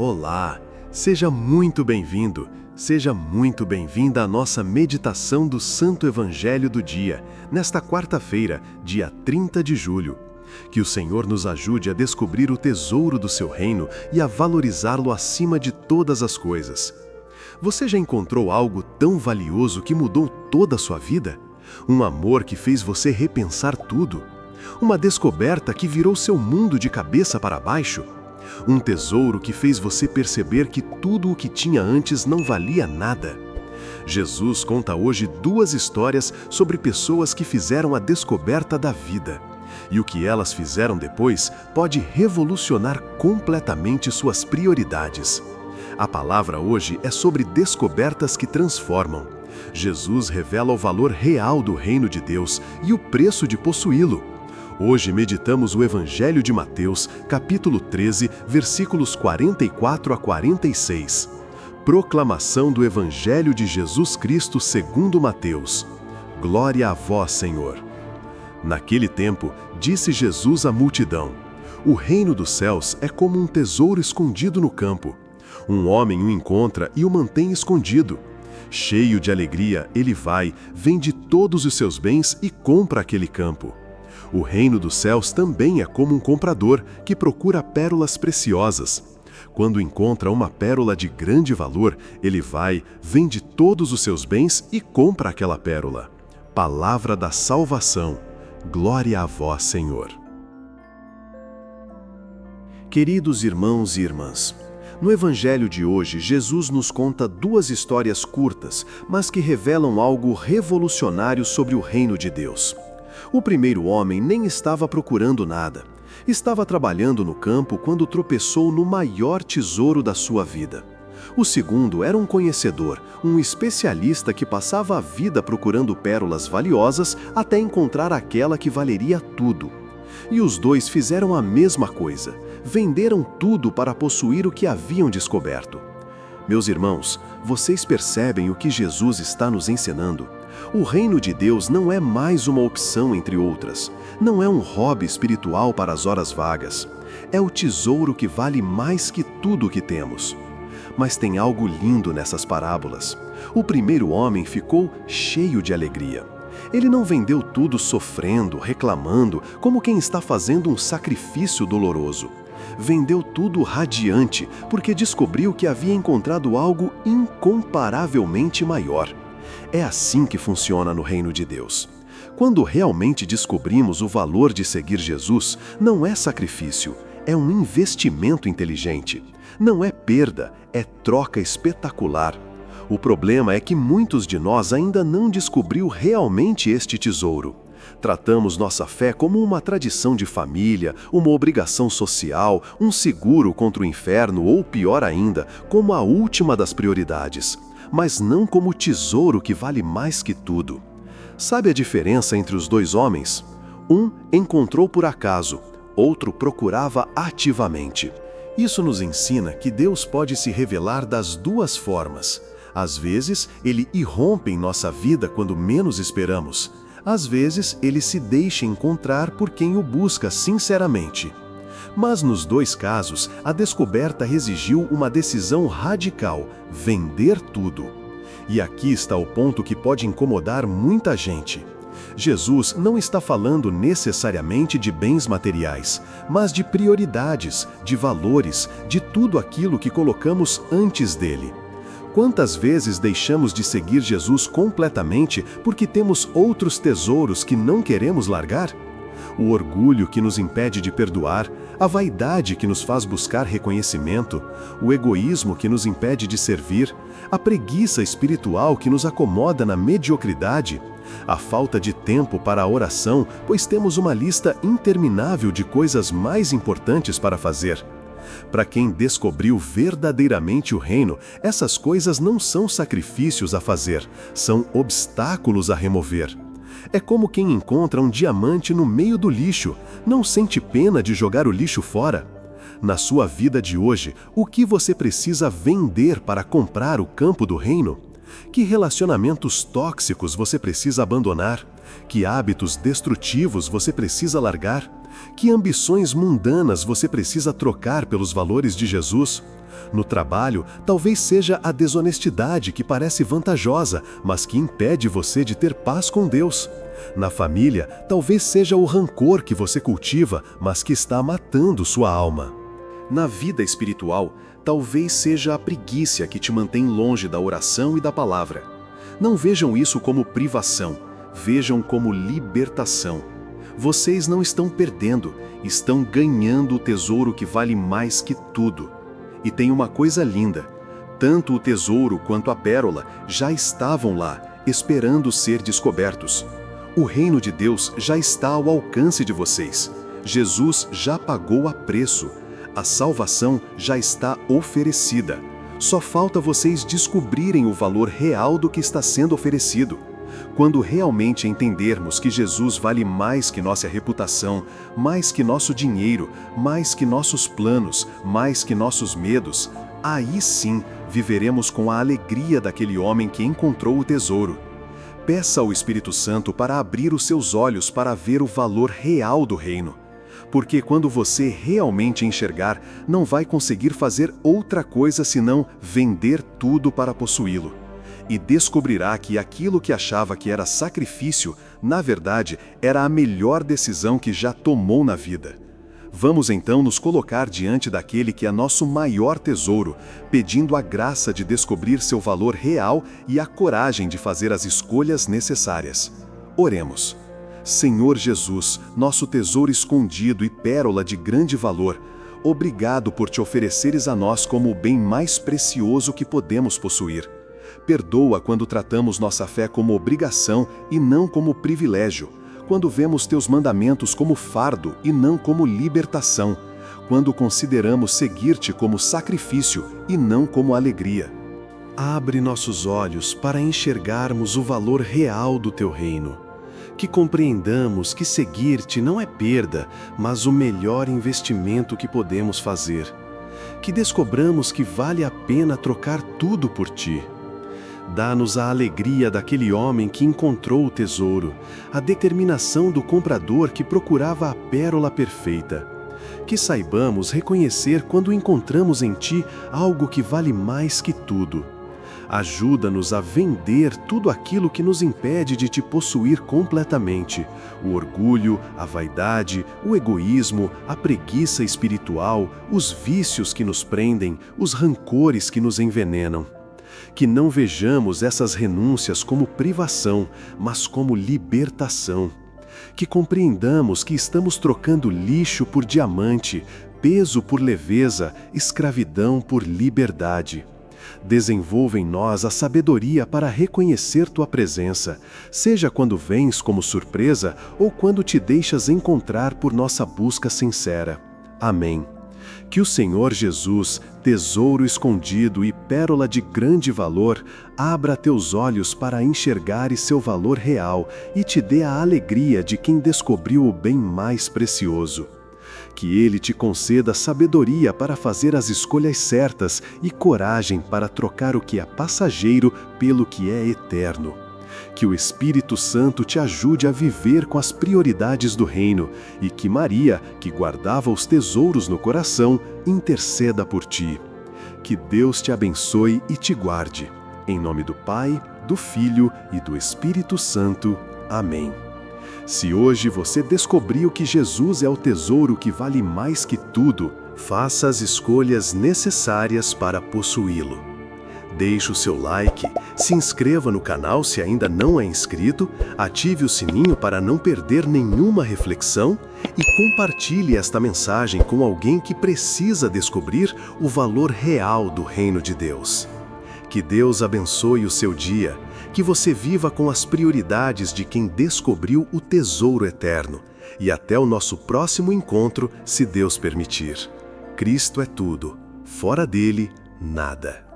Olá, seja muito bem-vindo, seja muito bem-vinda à nossa meditação do Santo Evangelho do dia, nesta quarta-feira, dia 30 de julho. Que o Senhor nos ajude a descobrir o tesouro do seu reino e a valorizá-lo acima de todas as coisas. Você já encontrou algo tão valioso que mudou toda a sua vida? Um amor que fez você repensar tudo? Uma descoberta que virou seu mundo de cabeça para baixo? Um tesouro que fez você perceber que tudo o que tinha antes não valia nada? Jesus conta hoje duas histórias sobre pessoas que fizeram a descoberta da vida. E o que elas fizeram depois pode revolucionar completamente suas prioridades. A palavra hoje é sobre descobertas que transformam. Jesus revela o valor real do reino de Deus e o preço de possuí-lo. Hoje meditamos o Evangelho de Mateus, capítulo 13, versículos 44 a 46. Proclamação do Evangelho de Jesus Cristo segundo Mateus. Glória a vós, Senhor. Naquele tempo, disse Jesus à multidão: O reino dos céus é como um tesouro escondido no campo. Um homem o encontra e o mantém escondido. Cheio de alegria, ele vai, vende todos os seus bens e compra aquele campo. O reino dos céus também é como um comprador que procura pérolas preciosas. Quando encontra uma pérola de grande valor, ele vai, vende todos os seus bens e compra aquela pérola. Palavra da salvação. Glória a vós, Senhor. Queridos irmãos e irmãs, no Evangelho de hoje, Jesus nos conta duas histórias curtas, mas que revelam algo revolucionário sobre o reino de Deus. O primeiro homem nem estava procurando nada. Estava trabalhando no campo quando tropeçou no maior tesouro da sua vida. O segundo era um conhecedor, um especialista que passava a vida procurando pérolas valiosas até encontrar aquela que valeria tudo. E os dois fizeram a mesma coisa. Venderam tudo para possuir o que haviam descoberto. Meus irmãos, vocês percebem o que Jesus está nos ensinando? O reino de Deus não é mais uma opção entre outras. Não é um hobby espiritual para as horas vagas. É o tesouro que vale mais que tudo o que temos. Mas tem algo lindo nessas parábolas. O primeiro homem ficou cheio de alegria. Ele não vendeu tudo sofrendo, reclamando, como quem está fazendo um sacrifício doloroso. Vendeu tudo radiante, porque descobriu que havia encontrado algo incomparavelmente maior. É assim que funciona no reino de Deus. Quando realmente descobrimos o valor de seguir Jesus, não é sacrifício, é um investimento inteligente. Não é perda, é troca espetacular. O problema é que muitos de nós ainda não descobriu realmente este tesouro. Tratamos nossa fé como uma tradição de família, uma obrigação social, um seguro contra o inferno ou, pior ainda, como a última das prioridades, mas não como o tesouro que vale mais que tudo. Sabe a diferença entre os dois homens? Um encontrou por acaso, outro procurava ativamente. Isso nos ensina que Deus pode se revelar das duas formas. Às vezes, Ele irrompe em nossa vida quando menos esperamos. Às vezes, Ele se deixa encontrar por quem o busca sinceramente. Mas nos dois casos, a descoberta exigiu uma decisão radical: vender tudo. E aqui está o ponto que pode incomodar muita gente. Jesus não está falando necessariamente de bens materiais, mas de prioridades, de valores, de tudo aquilo que colocamos antes dele. Quantas vezes deixamos de seguir Jesus completamente porque temos outros tesouros que não queremos largar? O orgulho que nos impede de perdoar, a vaidade que nos faz buscar reconhecimento, o egoísmo que nos impede de servir, a preguiça espiritual que nos acomoda na mediocridade, a falta de tempo para a oração, pois temos uma lista interminável de coisas mais importantes para fazer. Para quem descobriu verdadeiramente o reino, essas coisas não são sacrifícios a fazer, são obstáculos a remover. É como quem encontra um diamante no meio do lixo, não sente pena de jogar o lixo fora. Na sua vida de hoje, o que você precisa vender para comprar o campo do reino? Que relacionamentos tóxicos você precisa abandonar? Que hábitos destrutivos você precisa largar? Que ambições mundanas você precisa trocar pelos valores de Jesus? No trabalho, talvez seja a desonestidade que parece vantajosa, mas que impede você de ter paz com Deus. Na família, talvez seja o rancor que você cultiva, mas que está matando sua alma. Na vida espiritual, talvez seja a preguiça que te mantém longe da oração e da palavra. Não vejam isso como privação, vejam como libertação. Vocês não estão perdendo, estão ganhando o tesouro que vale mais que tudo. E tem uma coisa linda: tanto o tesouro quanto a pérola já estavam lá, esperando ser descobertos. O reino de Deus já está ao alcance de vocês. Jesus já pagou a preço. A salvação já está oferecida. Só falta vocês descobrirem o valor real do que está sendo oferecido. Quando realmente entendermos que Jesus vale mais que nossa reputação, mais que nosso dinheiro, mais que nossos planos, mais que nossos medos, aí sim viveremos com a alegria daquele homem que encontrou o tesouro. Peça ao Espírito Santo para abrir os seus olhos para ver o valor real do reino. Porque quando você realmente enxergar, não vai conseguir fazer outra coisa senão vender tudo para possuí-lo. E descobrirá que aquilo que achava que era sacrifício, na verdade, era a melhor decisão que já tomou na vida. Vamos então nos colocar diante daquele que é nosso maior tesouro, pedindo a graça de descobrir seu valor real e a coragem de fazer as escolhas necessárias. Oremos. Senhor Jesus, nosso tesouro escondido e pérola de grande valor, obrigado por te ofereceres a nós como o bem mais precioso que podemos possuir. Perdoa quando tratamos nossa fé como obrigação e não como privilégio, quando vemos teus mandamentos como fardo e não como libertação, quando consideramos seguir-te como sacrifício e não como alegria. Abre nossos olhos para enxergarmos o valor real do teu reino. Que compreendamos que seguir-te não é perda, mas o melhor investimento que podemos fazer. Que descobramos que vale a pena trocar tudo por ti. Dá-nos a alegria daquele homem que encontrou o tesouro, a determinação do comprador que procurava a pérola perfeita. Que saibamos reconhecer quando encontramos em ti algo que vale mais que tudo. Ajuda-nos a vender tudo aquilo que nos impede de te possuir completamente: o orgulho, a vaidade, o egoísmo, a preguiça espiritual, os vícios que nos prendem, os rancores que nos envenenam. Que não vejamos essas renúncias como privação, mas como libertação. Que compreendamos que estamos trocando lixo por diamante, peso por leveza, escravidão por liberdade. Desenvolva em nós a sabedoria para reconhecer tua presença, seja quando vens como surpresa ou quando te deixas encontrar por nossa busca sincera. Amém. Que o Senhor Jesus, tesouro escondido e pérola de grande valor, abra teus olhos para enxergares seu valor real e te dê a alegria de quem descobriu o bem mais precioso. Que Ele te conceda sabedoria para fazer as escolhas certas e coragem para trocar o que é passageiro pelo que é eterno. Que o Espírito Santo te ajude a viver com as prioridades do reino e que Maria, que guardava os tesouros no coração, interceda por ti. Que Deus te abençoe e te guarde. Em nome do Pai, do Filho e do Espírito Santo. Amém. Se hoje você descobriu que Jesus é o tesouro que vale mais que tudo, faça as escolhas necessárias para possuí-lo. Deixe o seu like, se inscreva no canal se ainda não é inscrito, ative o sininho para não perder nenhuma reflexão e compartilhe esta mensagem com alguém que precisa descobrir o valor real do reino de Deus. Que Deus abençoe o seu dia, que você viva com as prioridades de quem descobriu o tesouro eterno. E até o nosso próximo encontro, se Deus permitir. Cristo é tudo, fora dele, nada.